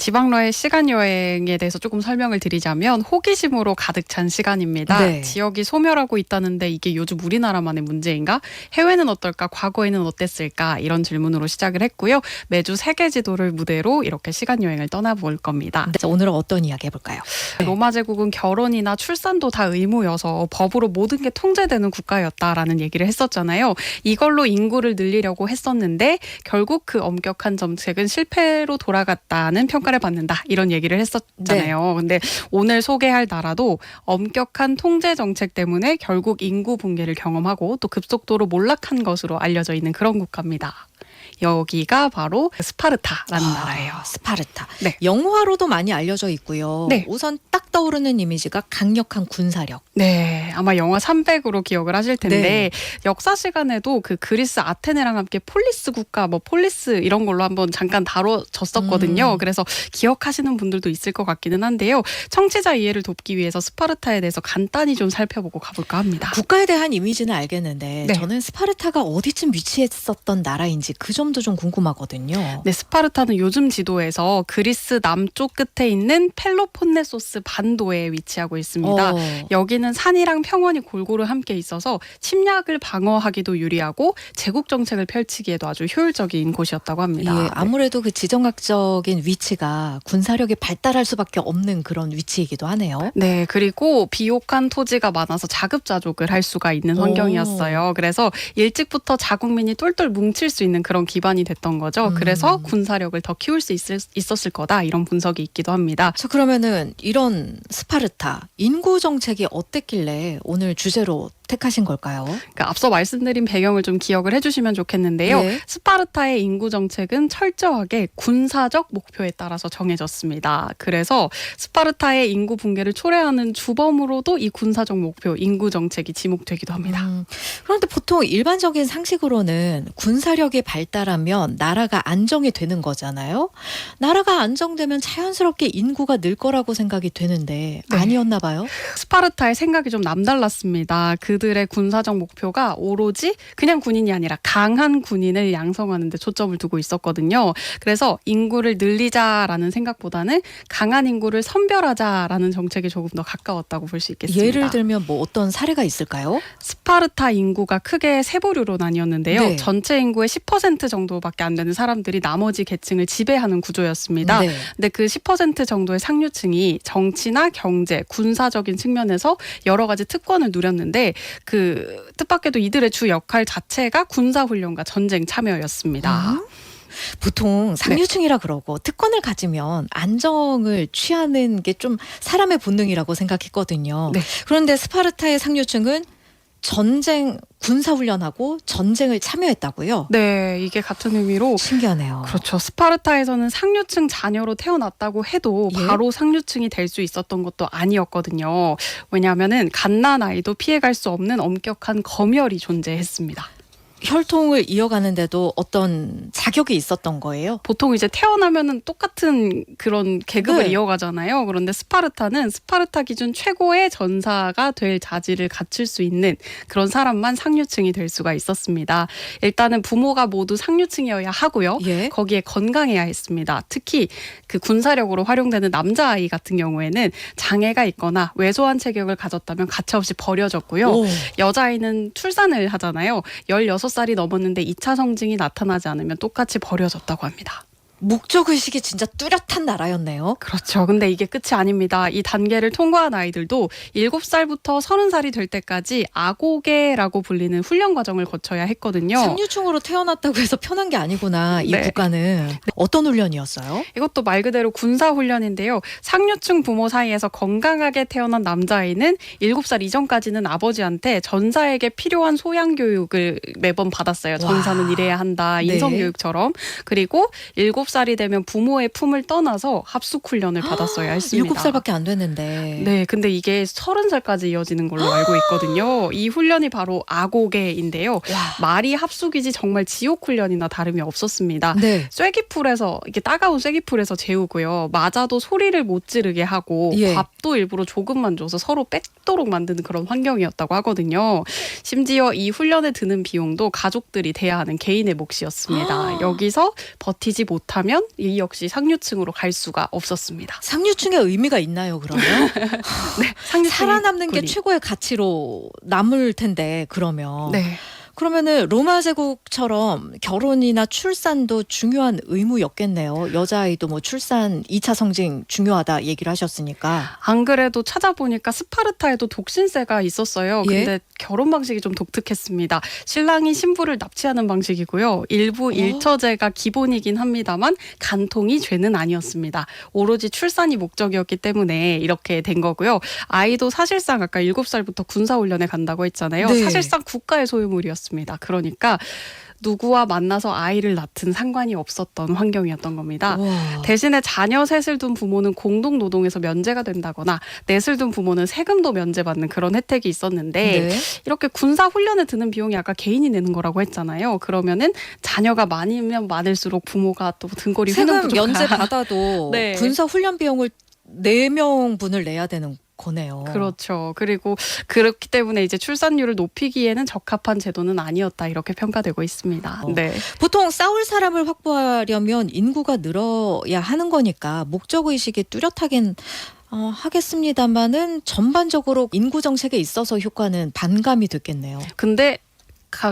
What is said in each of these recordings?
지방러의 시간 여행에 대해서 조금 설명을 드리자면 호기심으로 가득 찬 시간입니다. 네. 지역이 소멸하고 있다는데 이게 요즘 우리나라만의 문제인가? 해외는 어떨까? 과거에는 어땠을까? 이런 질문으로 시작을 했고요. 매주 세계 지도를 무대로 이렇게 시간 여행을 떠나볼 겁니다. 네, 오늘은 어떤 이야기 해볼까요? 네. 로마 제국은 결혼이나 출산도 다 의무여서 법으로 모든 게 통제되는 국가였다라는 얘기를 했었잖아요. 이걸로 인구를 늘리려고 했었는데 결국 그 엄격한 정책은 실패로 돌아갔다는 평가를 받는다. 이런 얘기를 했었잖아요. 근데 오늘 소개할 나라도 엄격한 통제 정책 때문에 결국 인구 붕괴를 경험하고 또 급속도로 몰락한 것으로 알려져 있는 그런 국가입니다. 여기가 바로 스파르타라는 나라예요. 스파르타. 네. 영화로도 많이 알려져 있고요. 네. 우선 딱 떠오르는 이미지가 강력한 군사력. 네, 아마 영화 300으로 기억을 하실 텐데 네. 역사 시간에도 그 그리스 아테네랑 함께 폴리스 국가, 뭐 폴리스 이런 걸로 한번 잠깐 다뤄졌었거든요. 그래서 기억하시는 분들도 있을 것 같기는 한데요. 청취자 이해를 돕기 위해서 스파르타에 대해서 간단히 좀 살펴보고 가볼까 합니다. 국가에 대한 이미지는 알겠는데 네. 저는 스파르타가 어디쯤 위치했었던 나라인지 그 점도 좀 궁금하거든요. 네, 스파르타는 요즘 지도에서 그리스 남쪽 끝에 있는 펠로폰네소스 반도에 위치하고 있습니다. 여기는 산이랑 평원이 골고루 함께 있어서 침략을 방어하기도 유리하고 제국 정책을 펼치기에도 아주 효율적인 곳이었다고 합니다. 예, 아무래도 그 지정학적인 위치가 군사력이 발달할 수밖에 없는 그런 위치이기도 하네요. 네, 그리고 비옥한 토지가 많아서 자급자족을 할 수가 있는 환경이었어요. 그래서 일찍부터 자국민이 똘똘 뭉칠 수 있는 그런 기반이 됐던 거죠. 그래서 군사력을 더 키울 수 있었을 거다 이런 분석이 있기도 합니다. 자, 그러면은 이런 스파르타 인구 정책이 어땠길래 오늘 주제로 택하신 걸까요? 그러니까 앞서 말씀드린 배경을 좀 기억을 해주시면 좋겠는데요. 네. 스파르타의 인구 정책은 철저하게 군사적 목표에 따라서 정해졌습니다. 그래서 스파르타의 인구 붕괴를 초래하는 주범으로도 이 군사적 목표, 인구 정책이 지목되기도 합니다. 그런데 보통 일반적인 상식으로는 군사력이 발달하면 나라가 안정이 되는 거잖아요. 나라가 안정되면 자연스럽게 인구가 늘 거라고 생각이 되는데 네. 아니었나 봐요. 스파르타의 생각이 좀 남달랐습니다. 그들의 군사적 목표가 오로지 그냥 군인이 아니라 강한 군인을 양성하는 데 초점을 두고 있었거든요. 그래서 인구를 늘리자라는 생각보다는 강한 인구를 선별하자라는 정책이 조금 더 가까웠다고 볼 수 있겠습니다. 예를 들면 뭐 어떤 사례가 있을까요? 스파르타 인구가 크게 세 부류로 나뉘었는데요. 네. 전체 인구의 10% 정도밖에 안 되는 사람들이 나머지 계층을 지배하는 구조였습니다. 네. 근데 그 10% 정도의 상류층이 정치나 경제, 군사적인 측면에서 여러 가지 특권을 누렸는데 그 뜻밖에도 이들의 주 역할 자체가 군사훈련과 전쟁 참여였습니다. 보통 상류층이라 그러고 특권을 가지면 안정을 취하는 게 좀 사람의 본능이라고 생각했거든요. 네. 그런데 스파르타의 상류층은 전쟁, 군사훈련하고 전쟁을 참여했다고요? 네, 이게 같은 의미로 신기하네요. 그렇죠. 스파르타에서는 상류층 자녀로 태어났다고 해도 예? 바로 상류층이 될 수 있었던 것도 아니었거든요. 왜냐하면은 갓난 아이도 피해갈 수 없는 엄격한 검열이 존재했습니다. 혈통을 이어가는데도 어떤 자격이 있었던 거예요? 보통 이제 태어나면은 똑같은 그런 계급을 네. 이어가잖아요. 그런데 스파르타는 스파르타 기준 최고의 전사가 될 자질을 갖출 수 있는 그런 사람만 상류층이 될 수가 있었습니다. 일단은 부모가 모두 상류층이어야 하고요. 예. 거기에 건강해야 했습니다. 특히 그 군사력으로 활용되는 남자아이 같은 경우에는 장애가 있거나 왜소한 체격을 가졌다면 가차없이 버려졌고요. 오. 여자아이는 출산을 하잖아요. 16살이 넘었는데 2차 성징이 나타나지 않으면 똑같이 버려졌다고 합니다. 목적의식이 진짜 뚜렷한 나라였네요. 그렇죠. 근데 이게 끝이 아닙니다. 이 단계를 통과한 아이들도 7살부터 30살이 될 때까지 아고게라고 불리는 훈련 과정을 거쳐야 했거든요. 상류층으로 태어났다고 해서 편한 게 아니구나. 이 네. 국가는. 어떤 훈련이었어요? 이것도 말 그대로 군사훈련인데요. 상류층 부모 사이에서 건강하게 태어난 남자아이는 7살 이전까지는 아버지한테 전사에게 필요한 소양교육을 매번 받았어요. 전사는 와. 이래야 한다. 네. 인성교육처럼. 그리고 7살이 되면 부모의 품을 떠나서 합숙훈련을 받았어야 했습니다. 7살밖에 안 됐는데. 네, 근데 이게 30살까지 이어지는 걸로 알고 있거든요. 이 훈련이 바로 아고게인데요. 와. 말이 합숙이지 정말 지옥 훈련이나 다름이 없었습니다. 네. 쐐기풀에서 이게 따가운 쐐기풀에서 재우고요. 맞아도 소리를 못 지르게 하고 예. 밥도 일부러 조금만 줘서 서로 뺏도록 만드는 그런 환경이었다고 하거든요. 심지어 이 훈련에 드는 비용도 가족들이 대야 하는 개인의 몫이었습니다. 여기서 버티지 못하면 못하면 이 역시 상류층으로 갈 수가 없었습니다. 상류층의 의미가 있나요, 그러면? 네, 상류층이 살아남는 게 군인. 최고의 가치로 남을 텐데 그러면. 네. 그러면은 로마 제국처럼 결혼이나 출산도 중요한 의무였겠네요. 여자아이도 뭐 출산 2차 성징 중요하다 얘기를 하셨으니까. 안 그래도 찾아보니까 스파르타에도 독신세가 있었어요. 예? 근데 결혼 방식이 좀 독특했습니다. 신랑이 신부를 납치하는 방식이고요. 일부 일처제가 기본이긴 합니다만 간통이 죄는 아니었습니다. 오로지 출산이 목적이었기 때문에 이렇게 된 거고요. 아이도 사실상 아까 7살부터 군사훈련에 간다고 했잖아요. 네. 사실상 국가의 소유물이었습니다. 그러니까 누구와 만나서 아이를 낳든 상관이 없었던 환경이었던 겁니다. 와. 대신에 자녀 셋을 둔 부모는 공동 노동에서 면제가 된다거나 넷을 둔 부모는 세금도 면제받는 그런 혜택이 있었는데 네. 이렇게 군사 훈련에 드는 비용이 아까 개인이 내는 거라고 했잖아요. 그러면은 자녀가 많으면 많을수록 부모가 또 등골이 세금 휘는 면제 받아도 네. 군사 훈련 비용을 4명분을 내야 되는 거네요. 그렇죠. 그리고 그렇기 때문에 이제 출산율을 높이기에는 적합한 제도는 아니었다 이렇게 평가되고 있습니다. 네. 보통 싸울 사람을 확보하려면 인구가 늘어야 하는 거니까 목적 의식이 뚜렷하긴 하겠습니다만은 전반적으로 인구 정책에 있어서 효과는 반감이 됐겠네요. 근데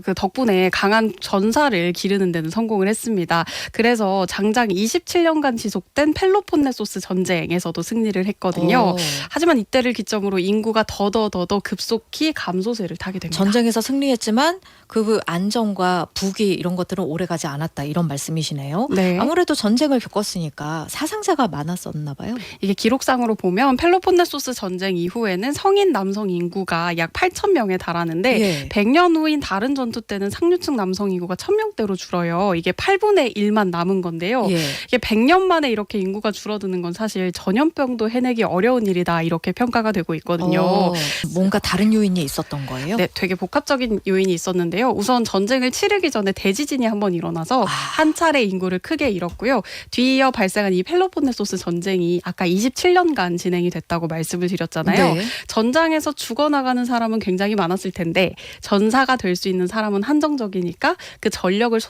그 덕분에 강한 전사를 기르는 데는 성공을 했습니다. 그래서 장장 27년간 지속된 펠로폰네소스 전쟁에서도 승리를 했거든요. 하지만 이때를 기점으로 인구가 더더 급속히 감소세를 타게 됩니다. 전쟁에서 승리했지만 그 안정과 부귀 이런 것들은 오래가지 않았다 이런 말씀이시네요. 네. 아무래도 전쟁을 겪었으니까 사상자가 많았었나 봐요. 이게 기록상으로 보면 펠로폰네소스 전쟁 이후에는 성인 남성 인구가 약 8천 명에 달하는데 예. 100년 후인 다른 전투 때는 상류층 남성 인구가 1,000명대로 줄어요. 이게 8분의 1만 남은 건데요. 예. 이게 100년 만에 이렇게 인구가 줄어드는 건 사실 전염병도 해내기 어려운 일이다 이렇게 평가가 되고 있거든요. 뭔가 다른 요인이 있었던 거예요? 네, 되게 복합적인 요인이 있었는데요. 우선 전쟁을 치르기 전에 대지진이 한번 일어나서 한 차례 인구를 크게 잃었고요. 뒤이어 발생한 이 펠로폰네소스 전쟁이 아까 27년간 진행이 됐다고 말씀을 드렸잖아요. 네. 전장에서 죽어나가는 사람은 굉장히 많았을 텐데 전사가 될 수 있는 사람은 한정적이니까 그 전력을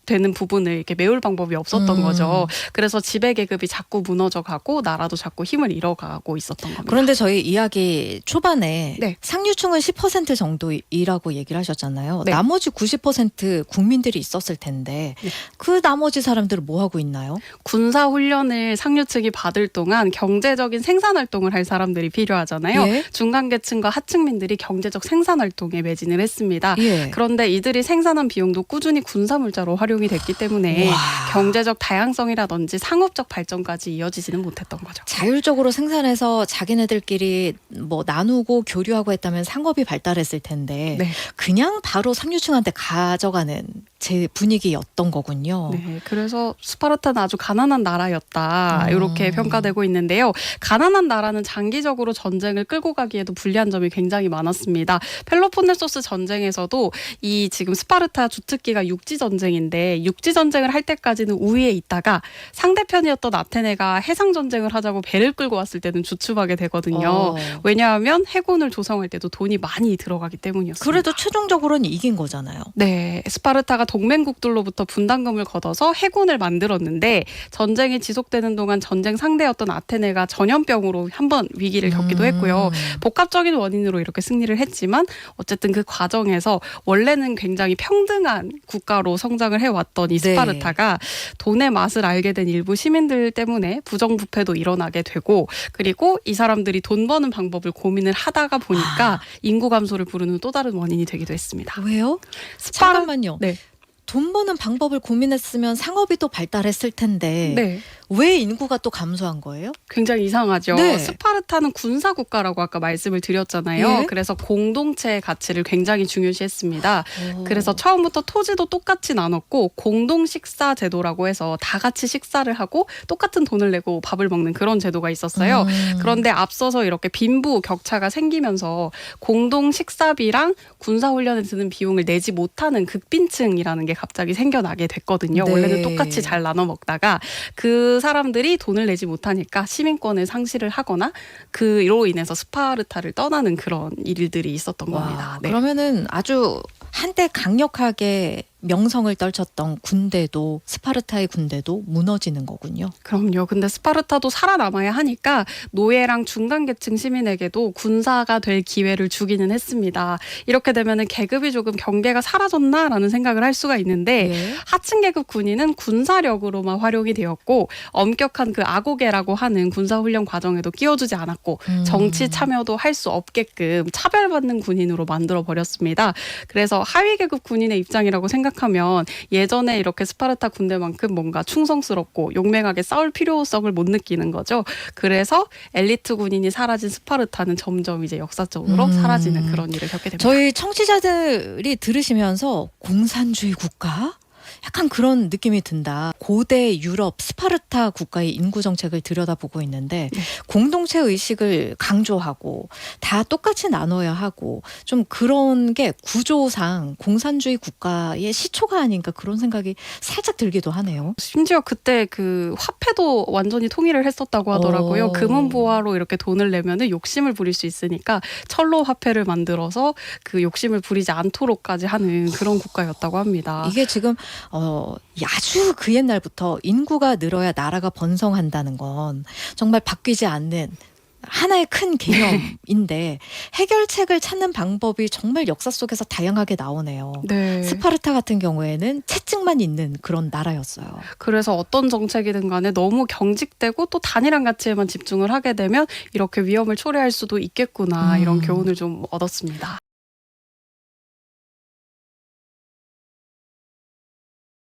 되는 부분을 이렇게 메울 방법이 없었던 거죠. 그래서 지배 계급이 자꾸 무너져가고 나라도 자꾸 힘을 잃어가고 있었던 겁니다. 그런데 저희 이야기 초반에 네. 상류층은 10% 정도이라고 얘기를 하셨잖아요. 네. 나머지 90% 국민들이 있었을 텐데 네. 그 나머지 사람들은 뭐 하고 있나요? 군사 훈련을 상류층이 받을 동안 경제적인 생산 활동을 할 사람들이 필요하잖아요. 예. 중간 계층과 하층민들이 경제적 생산 활동에 매진을 했습니다. 예. 그런데 이들이 생산한 비용도 꾸준히 군사 물자로 활용이 됐기 때문에 와. 경제적 다양성이라든지 상업적 발전까지 이어지지는 못했던 거죠. 자율적으로 생산해서 자기네들끼리 뭐 나누고 교류하고 했다면 상업이 발달했을 텐데 네. 그냥 바로 상류층한테 가져가는 제 분위기였던 거군요. 네, 그래서 스파르타는 아주 가난한 나라였다 이렇게 평가되고 있는데요. 가난한 나라는 장기적으로 전쟁을 끌고 가기에도 불리한 점이 굉장히 많았습니다. 펠로폰네소스 전쟁에서도 이 지금 스파르타 주특기가 육지 전쟁인데 육지 전쟁을 할 때까지는 우위에 있다가 상대편이었던 아테네가 해상 전쟁을 하자고 배를 끌고 왔을 때는 주춤하게 되거든요. 왜냐하면 해군을 조성할 때도 돈이 많이 들어가기 때문이었습니다. 그래도 최종적으로는 이긴 거잖아요. 네, 스파르타가 동맹국들로부터 분담금을 걷어서 해군을 만들었는데 전쟁이 지속되는 동안 전쟁 상대였던 아테네가 전염병으로 한번 위기를 겪기도 했고요. 복합적인 원인으로 이렇게 승리를 했지만 어쨌든 그 과정에서 원래는 굉장히 평등한 국가로 성장을 해왔던 이 스파르타가 돈의 맛을 알게 된 일부 시민들 때문에 부정부패도 일어나게 되고 그리고 이 사람들이 돈 버는 방법을 고민을 하다가 보니까 인구 감소를 부르는 또 다른 원인이 되기도 했습니다. 왜요? 잠깐만요. 네. 돈 버는 방법을 고민했으면 상업이 또 발달했을 텐데 네. 왜 인구가 또 감소한 거예요? 굉장히 이상하죠. 네. 스파르타는 군사 국가라고 아까 말씀을 드렸잖아요. 예. 그래서 공동체의 가치를 굉장히 중요시했습니다. 그래서 처음부터 토지도 똑같이 나눴고 공동 식사 제도라고 해서 다 같이 식사를 하고 똑같은 돈을 내고 밥을 먹는 그런 제도가 있었어요. 그런데 앞서서 이렇게 빈부 격차가 생기면서 공동 식사비랑 군사 훈련에 드는 비용을 내지 못하는 극빈층이라는 게 갑자기 생겨나게 됐거든요. 네. 원래는 똑같이 잘 나눠 먹다가 그 사람들이 돈을 내지 못하니까 시민권을 상실을 하거나 그로 인해서 스파르타를 떠나는 그런 일들이 있었던 겁니다. 네. 그러면은 아주 한때 강력하게 명성을 떨쳤던 군대도 스파르타의 군대도 무너지는 거군요. 그럼요. 근데 스파르타도 살아남아야 하니까 노예랑 중간계층 시민에게도 군사가 될 기회를 주기는 했습니다. 이렇게 되면은 계급이 조금 경계가 사라졌나라는 생각을 할 수가 있는데 예. 하층 계급 군인은 군사력으로만 활용이 되었고 엄격한 그 아고게라고 하는 군사훈련 과정에도 끼워주지 않았고 정치 참여도 할 수 없게끔 차별받는 군인으로 만들어 버렸습니다. 그래서 하위 계급 군인의 입장이라고 생각하면 예전에 이렇게 스파르타 군대만큼 뭔가 충성스럽고 용맹하게 싸울 필요성을 못 느끼는 거죠. 그래서 엘리트 군인이 사라진 스파르타는 점점 이제 역사적으로 사라지는 그런 일을 겪게 됩니다. 저희 청취자들이 들으시면서 공산주의 국가? 약간 그런 느낌이 든다. 고대 유럽 스파르타 국가의 인구 정책을 들여다보고 있는데 공동체 의식을 강조하고 다 똑같이 나눠야 하고 좀 그런 게 구조상 공산주의 국가의 시초가 아닌가 그런 생각이 살짝 들기도 하네요. 심지어 그때 그 화폐도 완전히 통일을 했었다고 하더라고요. 금은보화로 이렇게 돈을 내면은 욕심을 부릴 수 있으니까 철로 화폐를 만들어서 그 욕심을 부리지 않도록까지 하는 그런 국가였다고 합니다. 이게 지금 아주 그 옛날부터 인구가 늘어야 나라가 번성한다는 건 정말 바뀌지 않는 하나의 큰 개념인데 해결책을 찾는 방법이 정말 역사 속에서 다양하게 나오네요. 네. 스파르타 같은 경우에는 채찍만 있는 그런 나라였어요. 그래서 어떤 정책이든 간에 너무 경직되고 또 단일한 가치에만 집중을 하게 되면 이렇게 위험을 초래할 수도 있겠구나 이런 교훈을 좀 얻었습니다.